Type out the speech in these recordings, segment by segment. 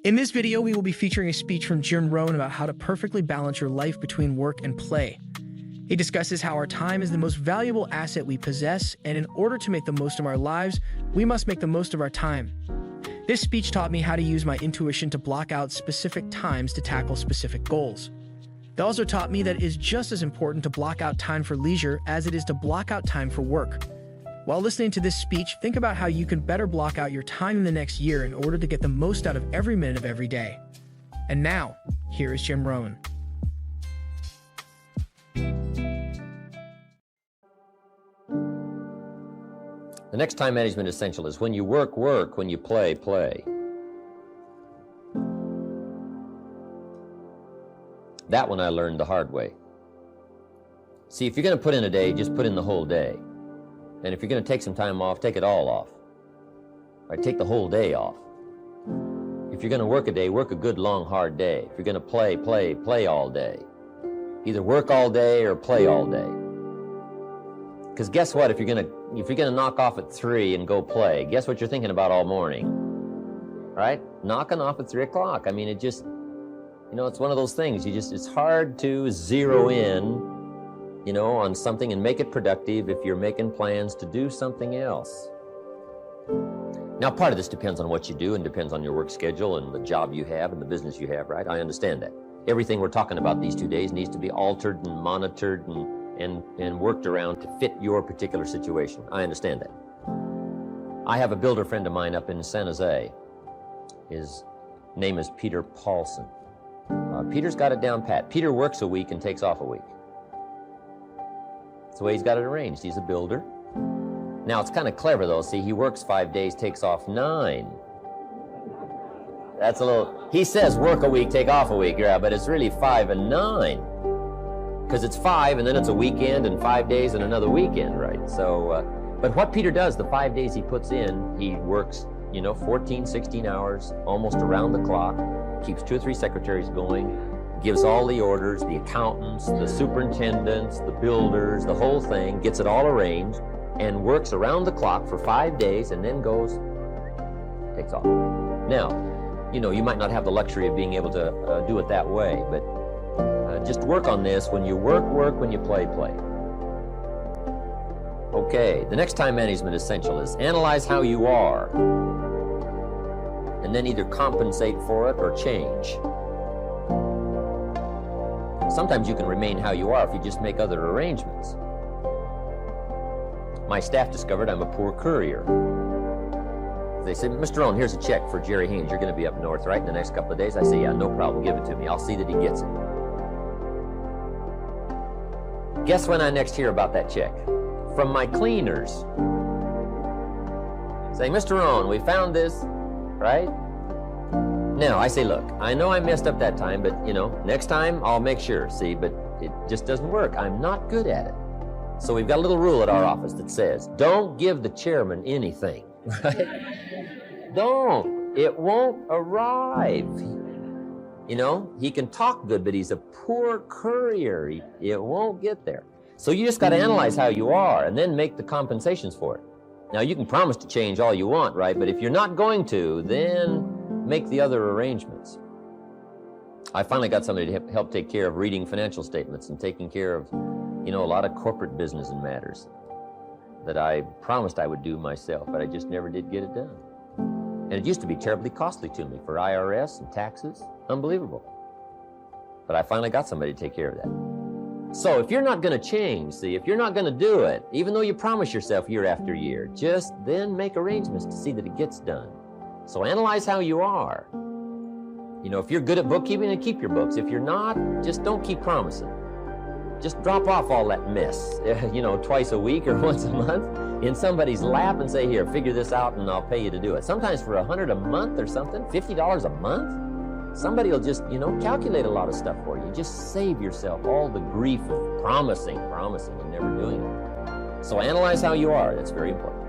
In this video, we will be featuring a speech from Jim Rohn about how to perfectly balance your life between work and play. He discusses how our time is the most valuable asset we possess, and in order to make the most of our lives, we must make the most of our time. This speech taught me how to use my intuition to block out specific times to tackle specific goals. It also taught me that it is just as important to block out time for leisure as it is to block out time for work. While listening to this speech, think about how you can better block out your time in the next year in order to get the most out of every minute of every day. And now, here is Jim Rohn. The next time management essential is when you work, work, when you play, play. That one I learned the hard way. See, if you're going to put in a day, just put in the whole day. And if you're going to take some time off, take it all off. Right? Take the whole day off. If you're going to work a day, work a good, long, hard day. If you're going to play, play, play all day. Either work all day or play all day. Because guess what? If you're going to knock off at 3 and go play, guess what you're thinking about all morning? Right? Knocking off at 3 o'clock. I mean, it just, it's one of those things. It's hard to zero in, on something and make it productive if you're making plans to do something else. Now, part of this depends on what you do and depends on your work schedule and the job you have and the business you have, right? I understand that. Everything we're talking about these 2 days needs to be altered and monitored and worked around to fit your particular situation. I understand that. I have a builder friend of mine up in San Jose. His name is Peter Paulson. Peter's got it down pat. Peter works a week and takes off a week. That's the way he's got it arranged. He's a builder. Now, it's kind of clever, though. See, he works 5 days, takes off 9. That's a little... He says work a week, take off a week, yeah, but it's really 5 and 9. Because it's 5, and then it's a weekend, and 5 days, and another weekend, right? So, but what Peter does, the 5 days he puts in, he works, 14, 16 hours, almost around the clock, keeps 2 or 3 secretaries going, gives all the orders, the accountants, the superintendents, the builders, the whole thing, gets it all arranged, and works around the clock for 5 days, and then goes, takes off. Now, you might not have the luxury of being able to do it that way, but just work on this. When you work, work. When you play, play. Okay, the next time management essential is analyze how you are, and then either compensate for it or change. Sometimes you can remain how you are if you just make other arrangements. My staff discovered I'm a poor courier. They said, Mr. Rohn, here's a check for Jerry Haynes. You're going to be up north, right, in the next couple of days? I say, yeah, no problem. Give it to me. I'll see that he gets it. Guess when I next hear about that check? From my cleaners. Saying, Mr. Rohn, we found this, right? Now, I say, look, I know I messed up that time, but, next time I'll make sure, see, but it just doesn't work. I'm not good at it. So we've got a little rule at our office that says, don't give the chairman anything, right? Don't. It won't arrive. He can talk good, but he's a poor courier. It won't get there. So you just got to analyze how you are and then make the compensations for it. Now, you can promise to change all you want, right? But if you're not going to, then make the other arrangements. I finally got somebody to help take care of reading financial statements and taking care of, a lot of corporate business and matters that I promised I would do myself, but I just never did get it done. And it used to be terribly costly to me for IRS and taxes. Unbelievable. But I finally got somebody to take care of that. So if you're not going to change, see, if you're not going to do it, even though you promise yourself year after year, just then make arrangements to see that it gets done. So analyze how you are. If you're good at bookkeeping, then keep your books. If you're not, just don't keep promising. Just drop off all that mess, twice a week or once a month in somebody's lap and say, here, figure this out and I'll pay you to do it. Sometimes for $100 a month or something, $50 a month, somebody will just, calculate a lot of stuff for you. Just save yourself all the grief of promising and never doing it. So analyze how you are. That's very important.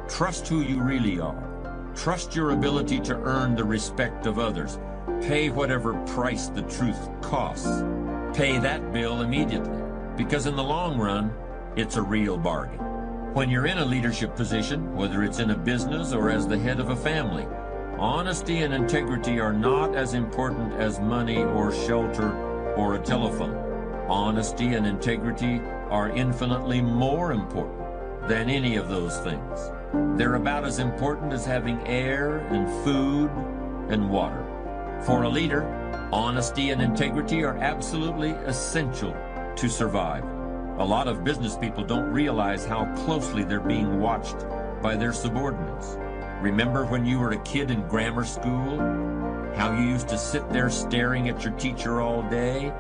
Trust who you really are. Trust your ability to earn the respect of others. Pay whatever price the truth costs. Pay that bill immediately, because in the long run, it's a real bargain. When you're in a leadership position, whether it's in a business or as the head of a family, honesty and integrity are not as important as money or shelter or a telephone. Honesty and integrity are infinitely more important than any of those things. They're about as important as having air and food and water. For a leader, honesty and integrity are absolutely essential to survive. A lot of business people don't realize how closely they're being watched by their subordinates. Remember when you were a kid in grammar school? How you used to sit there staring at your teacher all day?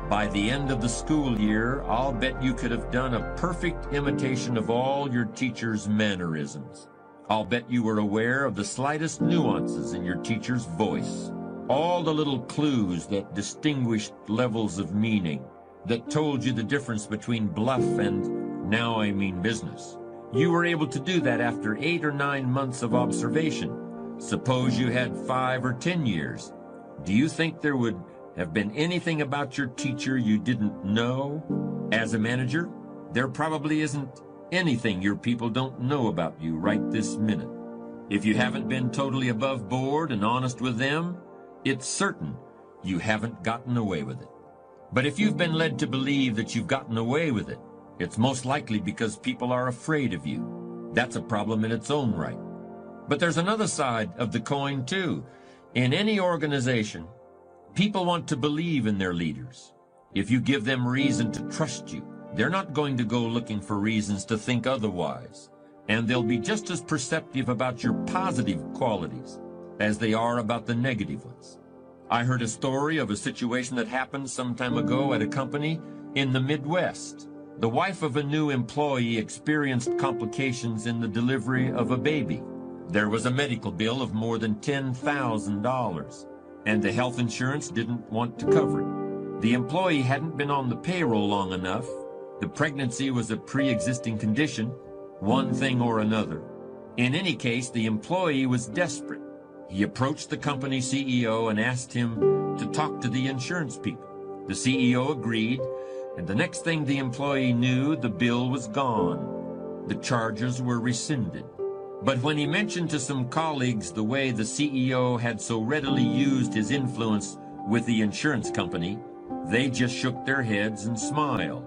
By the end of the school year, I'll bet you could have done a perfect imitation of all your teacher's mannerisms. I'll bet you were aware of the slightest nuances in your teacher's voice, all the little clues that distinguished levels of meaning, that told you the difference between bluff and now I mean business. You were able to do that after 8 or 9 months of observation. Suppose you had 5 or 10 years. Do you think there would have been anything about your teacher you didn't know? As a manager, there probably isn't anything your people don't know about you right this minute. If you haven't been totally above board and honest with them, it's certain you haven't gotten away with it. But if you've been led to believe that you've gotten away with it, it's most likely because people are afraid of you. That's a problem in its own right. But there's another side of the coin too. In any organization, people want to believe in their leaders. If you give them reason to trust you, they're not going to go looking for reasons to think otherwise. And they'll be just as perceptive about your positive qualities as they are about the negative ones. I heard a story of a situation that happened some time ago at a company in the Midwest. The wife of a new employee experienced complications in the delivery of a baby. There was a medical bill of more than $10,000, and the health insurance didn't want to cover it. The employee hadn't been on the payroll long enough. The pregnancy was a pre-existing condition, one thing or another. In any case, the employee was desperate. He approached the company CEO and asked him to talk to the insurance people. The CEO agreed, and the next thing the employee knew, the bill was gone. The charges were rescinded. But when he mentioned to some colleagues the way the CEO had so readily used his influence with the insurance company, they just shook their heads and smiled.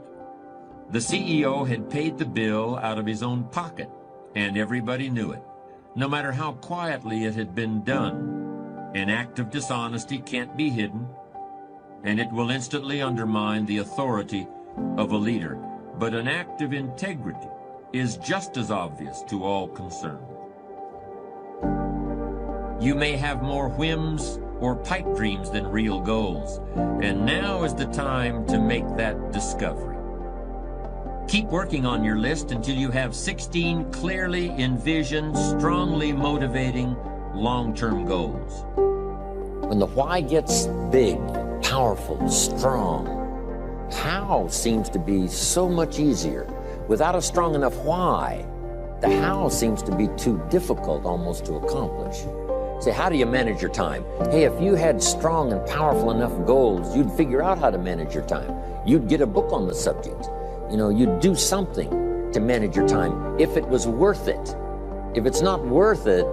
The CEO had paid the bill out of his own pocket, and everybody knew it, no matter how quietly it had been done. An act of dishonesty can't be hidden, and it will instantly undermine the authority of a leader. But an act of integrity is just as obvious to all concerned. You may have more whims or pipe dreams than real goals, and now is the time to make that discovery. Keep working on your list until you have 16 clearly envisioned, strongly motivating, long-term goals. When the why gets big, powerful, strong, how seems to be so much easier. Without a strong enough why, the how seems to be too difficult almost to accomplish. Say, how do you manage your time? Hey, if you had strong and powerful enough goals, you'd figure out how to manage your time. You'd get a book on the subject. You'd do something to manage your time if it was worth it. If it's not worth it,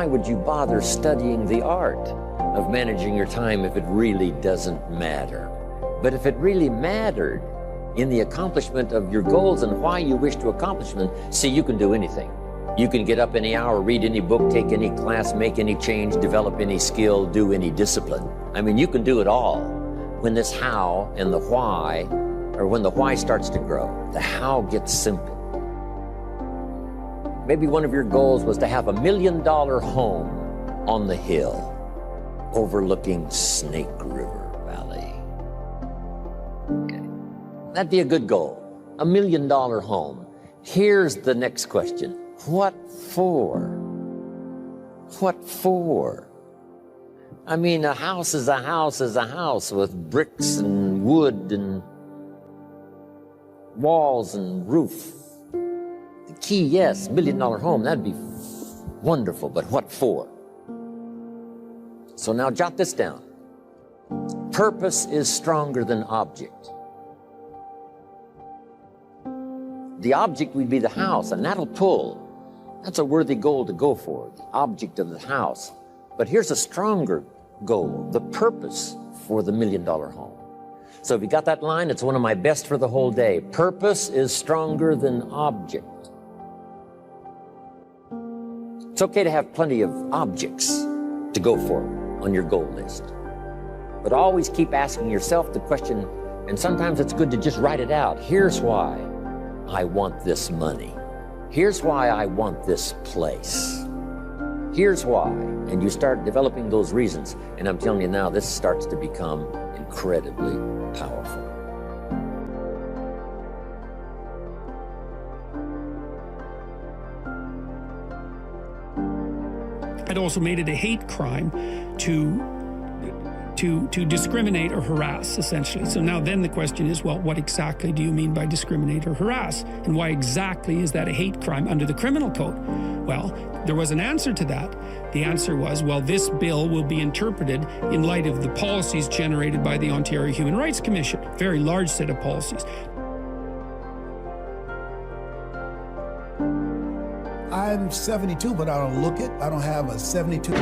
why would you bother studying the art of managing your time if it really doesn't matter? But if it really mattered, in the accomplishment of your goals and why you wish to accomplish them, see, you can do anything. You can get up any hour, read any book, take any class, make any change, develop any skill, do any discipline. I mean, you can do it all. When this how and the why, or when the why starts to grow, the how gets simple. Maybe one of your goals was to have $1 million home on the hill overlooking Snake River Valley. Okay. That'd be a good goal, $1 million home. Here's the next question. What for? What for? I mean, a house is a house is a house with bricks and wood and walls and roof. The key, yes, $1 million home, that'd be wonderful, but what for? So now jot this down. Purpose is stronger than object. The object would be the house, and that'll pull. That's a worthy goal to go for, the object of the house. But here's a stronger goal, the purpose for the $1 million home. So if you got that line, it's one of my best for the whole day. Purpose is stronger than object. It's okay to have plenty of objects to go for on your goal list. But always keep asking yourself the question, and sometimes it's good to just write it out. Here's why I want this money. Here's why I want this place. Here's why. And you start developing those reasons. And I'm telling you now, this starts to become incredibly powerful. It also made it a hate crime to discriminate or harass, essentially. So now then the question is, well, what exactly do you mean by discriminate or harass? And why exactly is that a hate crime under the criminal code? Well, there was an answer to that. The answer was, well, this bill will be interpreted in light of the policies generated by the Ontario Human Rights Commission. Very large set of policies. I'm 72, but I don't look it. I don't have a 72.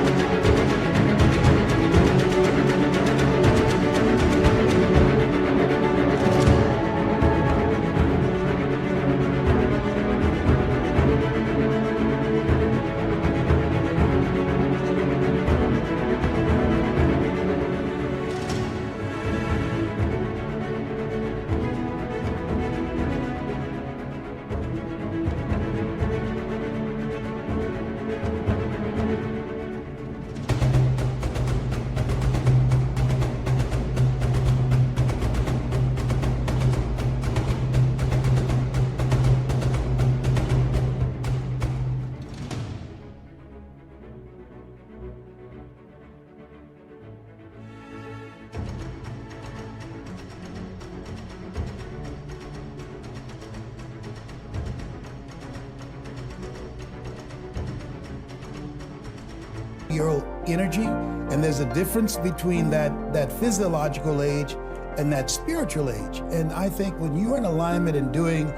Your energy, and there's a difference between that physiological age and that spiritual age. And I think when you're in alignment and doing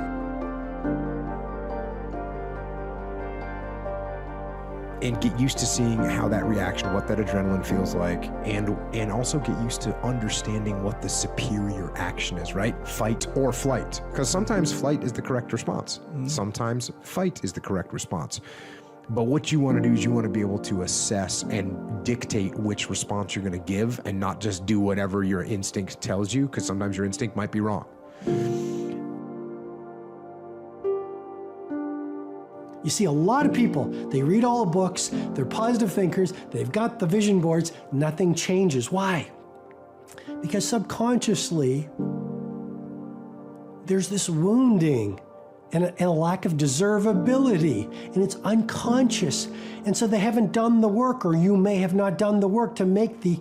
and get used to seeing how that reaction, what that adrenaline feels like, and also get used to understanding what the superior action is, right? Fight or flight. Because sometimes flight is the correct response. Sometimes fight is the correct response. But what you want to do is you want to be able to assess and dictate which response you're going to give and not just do whatever your instinct tells you, because sometimes your instinct might be wrong. You see a lot of people, they read all the books, they're positive thinkers, they've got the vision boards, nothing changes. Why? Because subconsciously, there's this wounding and a lack of deservability, and it's unconscious. And so they haven't done the work, or you may have not done the work to make the